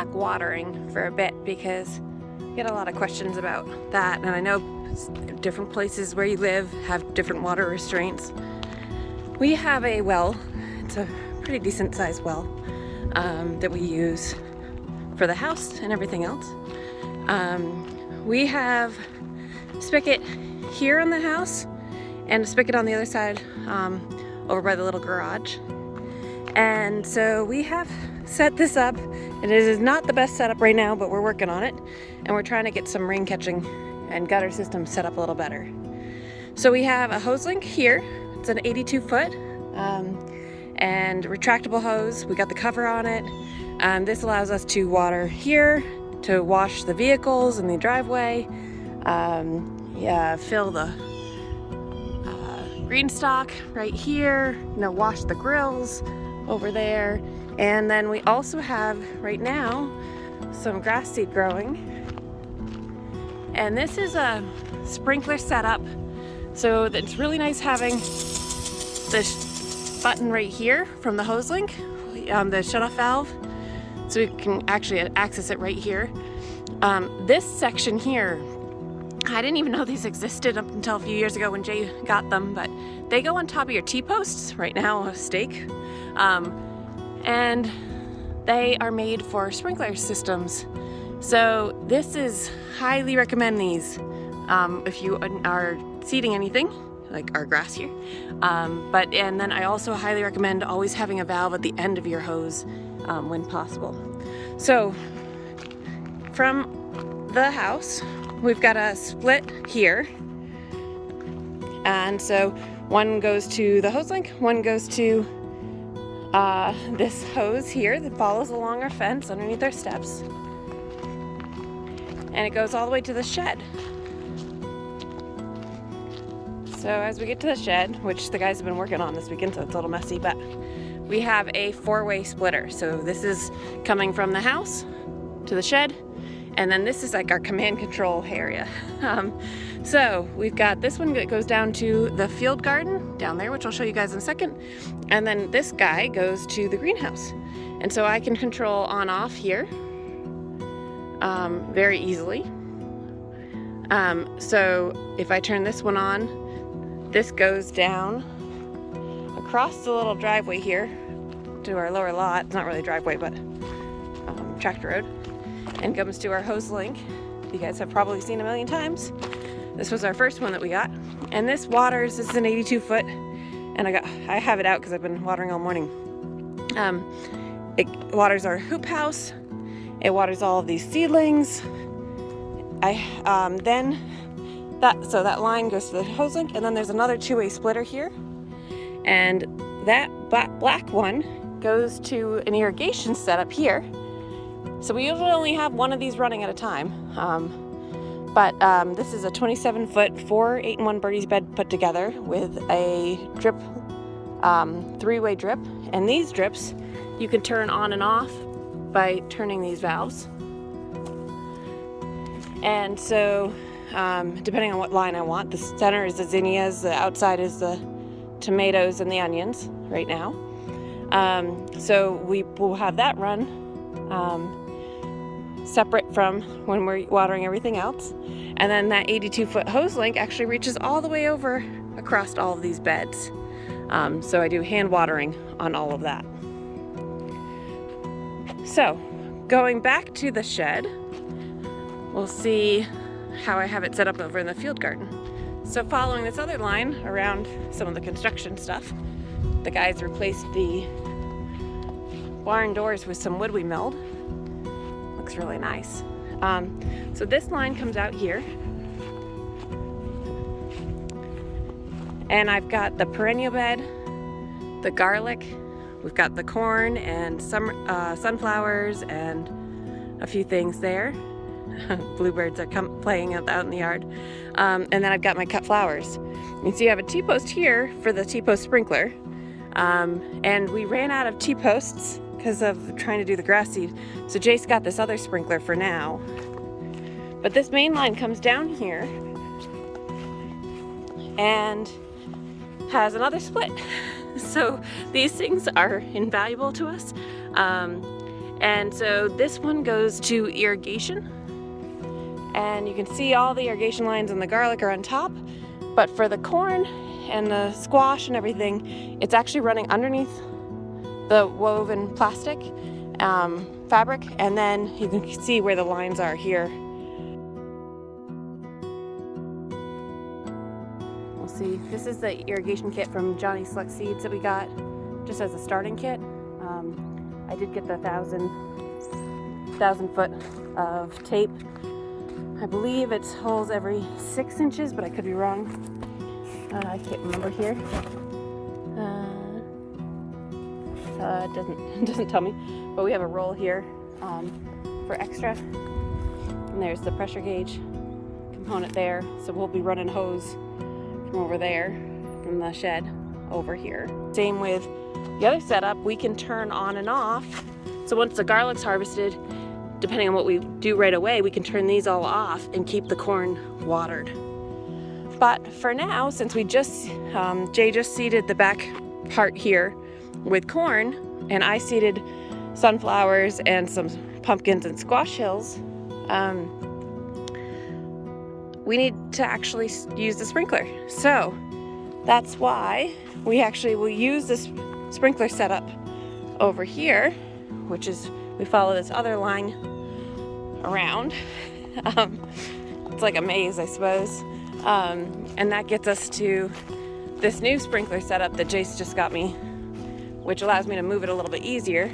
back watering for a bit because we get a lot of questions about that, and I know different places where you live have different water restraints. We have a well, it's a pretty decent sized well that we use for the house and everything else. We have a spigot here on the house and a spigot on the other side over by the little garage. And so we have set this up, and it is not the best setup right now, but we're working on it, and we're trying to get some rain catching and gutter system set up a little better. So we have a Hoselink here. It's an 82 foot and retractable hose. We got the cover on it. This allows us to water here, to wash the vehicles in the driveway, fill the green stock right here, wash the grills over there. And then we also have right now some grass seed growing. And this is a sprinkler setup, so it's really nice having this button right here from the Hoselink, the shutoff valve, so we can actually access it right here. This section here, I didn't even know these existed up until a few years ago when Jay got them, but they go on top of your T-posts, right now a stake, and they are made for sprinkler systems. So this is, highly recommend these if you are seeding anything, like our grass here. And then I also highly recommend always having a valve at the end of your hose when possible. So from the house, we've got a split here. And so one goes to the Hoselink, one goes to this hose here that follows along our fence underneath our steps. And it goes all the way to the shed. So as we get to the shed, which the guys have been working on this weekend, so it's a little messy, but we have a 4-way splitter. So this is coming from the house to the shed, and then this is like our command control area. So we've got this one that goes down to the field garden down there, which I'll show you guys in a second. And then this guy goes to the greenhouse. And so I can control on off here very easily. So if I turn this one on, this goes down across the little driveway here to our lower lot. It's not really a driveway, but tractor road, and comes to our Hoselink. You guys have probably seen a million times. This was our first one that we got, and this waters. This is an 82 foot, and I have it out because I've been watering all morning. It waters our hoop house. It waters all of these seedlings. So that line goes to the Hoselink, and then there's another 2-way splitter here, and that black one goes to an irrigation setup here. So we usually only have one of these running at a time, but this is a 27 foot 4 8-in-1 birdies bed put together with a drip, 3-way drip, and these drips you can turn on and off by turning these valves. And so depending on what line I want, the center is the zinnias, the outside is the tomatoes and the onions right now. So we will have that run separate from when we're watering everything else. And then that 82 foot Hoselink actually reaches all the way over across all of these beds. So I do hand watering on all of that. So going back to the shed, we'll see how I have it set up over in the field garden. So following this other line around some of the construction stuff, the guys replaced the barn doors with some wood we milled. Looks really nice. So this line comes out here, and I've got the perennial bed, the garlic, we've got the corn and some sunflowers and a few things there. Bluebirds are playing out in the yard. And then I've got my cut flowers. You can see I have a T-post here for the T-post sprinkler. And we ran out of T-posts because of trying to do the grass seed. So Jace got this other sprinkler for now. But this main line comes down here and has another split. So these things are invaluable to us. And so this one goes to irrigation. And you can see all the irrigation lines and the garlic are on top. But for the corn and the squash and everything, it's actually running underneath the woven plastic fabric. And then you can see where the lines are here. We'll see. This is the irrigation kit from Johnny Select Seeds that we got just as a starting kit. I did get the 1,000 foot of tape. I believe it holds every 6 inches, but I could be wrong. I can't remember here. It doesn't tell me, but we have a roll here for extra. And there's the pressure gauge component there. So we'll be running hose from over there, from the shed over here. Same with the other setup, we can turn on and off. So once the garlic's harvested, depending on what we do right away, we can turn these all off and keep the corn watered. But for now, since we Jay just seeded the back part here with corn, and I seeded sunflowers and some pumpkins and squash hills, we need to actually use the sprinkler. So that's why we actually will use this sprinkler setup over here, which is, we follow this other line around. It's like a maze, I suppose. And that gets us to this new sprinkler setup that Jace just got me, which allows me to move it a little bit easier.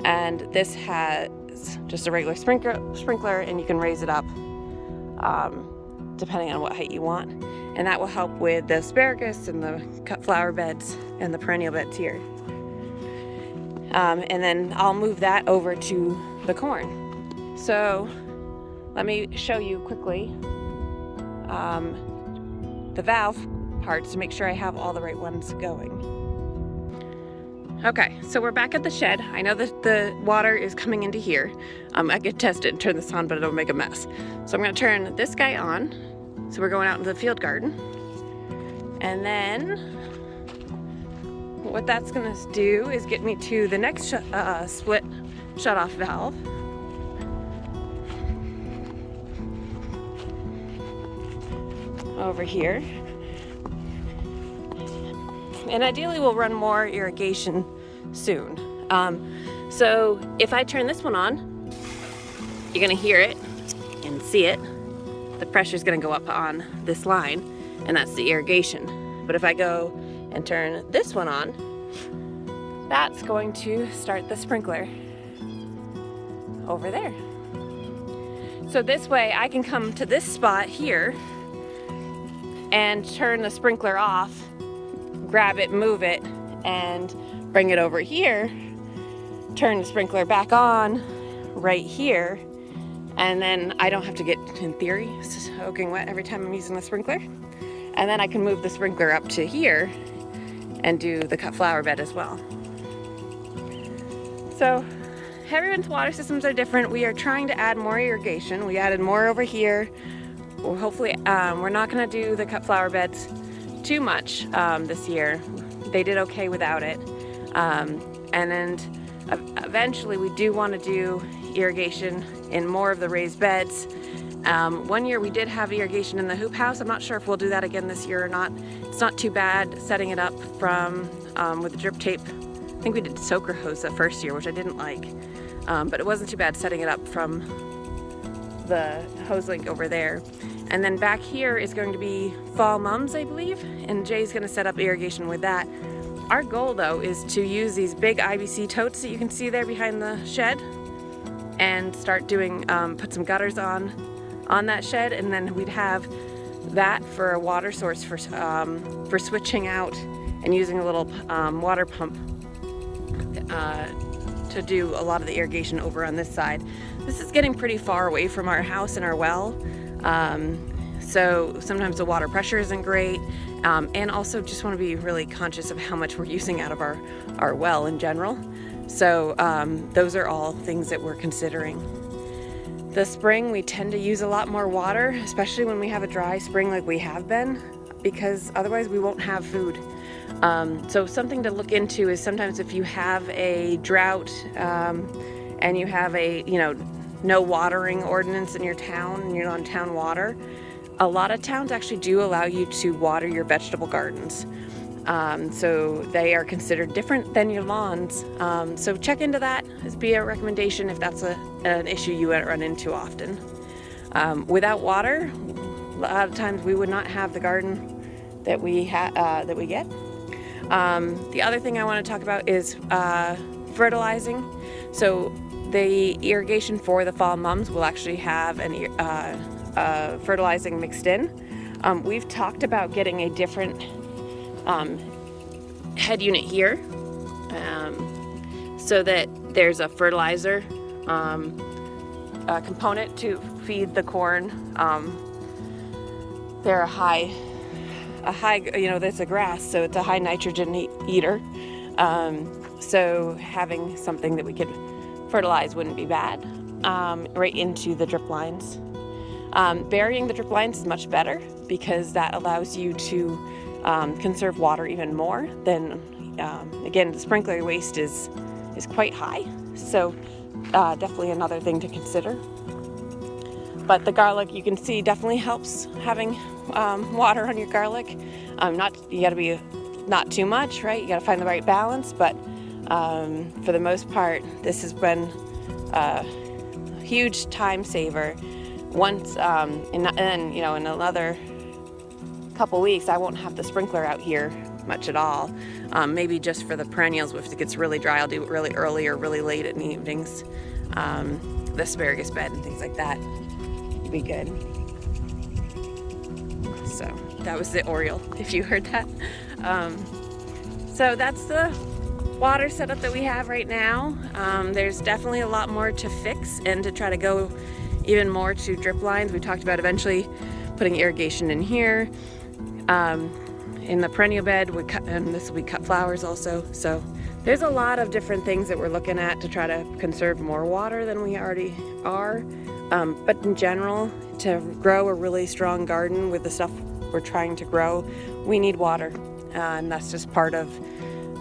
And this has just a regular sprinkler, and you can raise it up depending on what height you want. And that will help with the asparagus and the cut flower beds and the perennial beds here. And then I'll move that over to the corn. So let me show you quickly the valve parts to make sure I have all the right ones going. Okay, so we're back at the shed. I know that the water is coming into here. I could test it and turn this on, but it'll make a mess. So I'm gonna turn this guy on. So we're going out into the field garden. And then what that's gonna do is get me to the next split shut-off valve. Over here. And ideally we'll run more irrigation soon. So if I turn this one on, you're gonna hear it and see it. The pressure is gonna go up on this line, and that's the irrigation. But if I go and turn this one on, that's going to start the sprinkler over there. So this way I can come to this spot here and turn the sprinkler off, grab it, move it, and bring it over here, turn the sprinkler back on right here, and then I don't have to get, in theory, soaking wet every time I'm using the sprinkler. And then I can move the sprinkler up to here and do the cut flower bed as well. So everyone's water systems are different. We are trying to add more irrigation. We added more over here. Well, hopefully, we're not gonna do the cut flower beds too much this year. They did okay without it. And then eventually we do want to do irrigation in more of the raised beds. One year we did have irrigation in the hoop house. I'm not sure if we'll do that again this year or not. It's not too bad setting it up from with the drip tape. I think we did soaker hose that first year, which I didn't like. But it wasn't too bad setting it up from the Hoselink over there. And then back here is going to be fall mums, I believe, and Jay's gonna set up irrigation with that. Our goal though is to use these big IBC totes that you can see there behind the shed and start doing, put some gutters on that shed, and then we'd have that for a water source for switching out and using a little water pump to do a lot of the irrigation over on this side. This is getting pretty far away from our house and our well. So sometimes the water pressure isn't great, and also just want to be really conscious of how much we're using out of our well in general. So those are all things that we're considering. The spring we tend to use a lot more water, especially when we have a dry spring like we have been, because otherwise we won't have food. So something to look into is sometimes if you have a drought and you have a, no watering ordinance in your town and you're on town water, a lot of towns actually do allow you to water your vegetable gardens. So they are considered different than your lawns. So check into that. This be a recommendation if that's an issue you run into often. Without water, a lot of times we would not have the garden that we get. The other thing I want to talk about is fertilizing. So the irrigation for the fall mums will actually have an fertilizing mixed in. We've talked about getting a different head unit here so that there's a fertilizer component to feed the corn. They're a high, there's a grass, so it's a high nitrogen eater. So having something that we could fertilize wouldn't be bad right into the drip lines. Burying the drip lines is much better because that allows you to conserve water even more than, again, the sprinkler waste is quite high. So definitely another thing to consider. But the garlic, you can see, definitely helps having water on your garlic. You got to be not too much, right? You got to find the right balance. But for the most part, this has been a huge time saver. Once, in another couple weeks, I won't have the sprinkler out here much at all. Maybe just for the perennials, if it gets really dry, I'll do it really early or really late in the evenings. The asparagus bed and things like that would be good. So that was the Oriole, if you heard that. So that's the water setup that we have right now. There's definitely a lot more to fix and to try to go even more to drip lines. We talked about eventually putting irrigation in here. In the perennial bed, and this will be cut flowers also. So there's a lot of different things that we're looking at to try to conserve more water than we already are. But in general, to grow a really strong garden with the stuff we're trying to grow, we need water. And that's just part of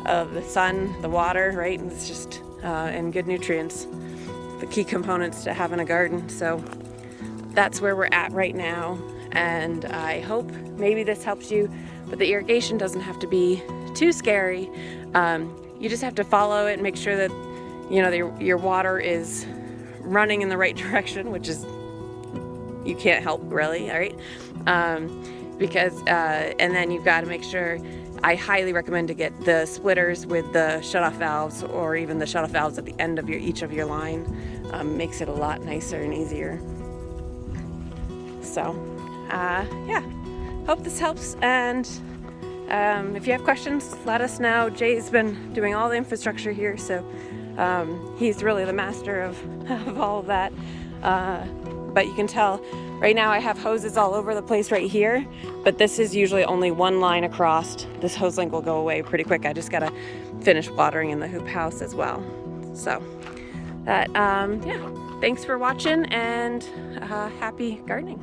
the sun, the water, right? And it's just, and good nutrients, the key components to having a garden. So that's where we're at right now. And I hope maybe this helps you, but the irrigation doesn't have to be too scary. You just have to follow it and make sure that, your water is running in the right direction, which is, you can't help really, all right? Because, and then you've got to make sure, I highly recommend to get the splitters with the shutoff valves, or even the shutoff valves at the end of each of your line. Makes it a lot nicer and easier. So, yeah, hope this helps. And if you have questions, let us know. Jay's been doing all the infrastructure here, so he's really the master of all of that. But you can tell right now I have hoses all over the place right here, but this is usually only one line across. This Hoselink will go away pretty quick. I just gotta finish watering in the hoop house as well. So that, yeah, thanks for watching, and happy gardening.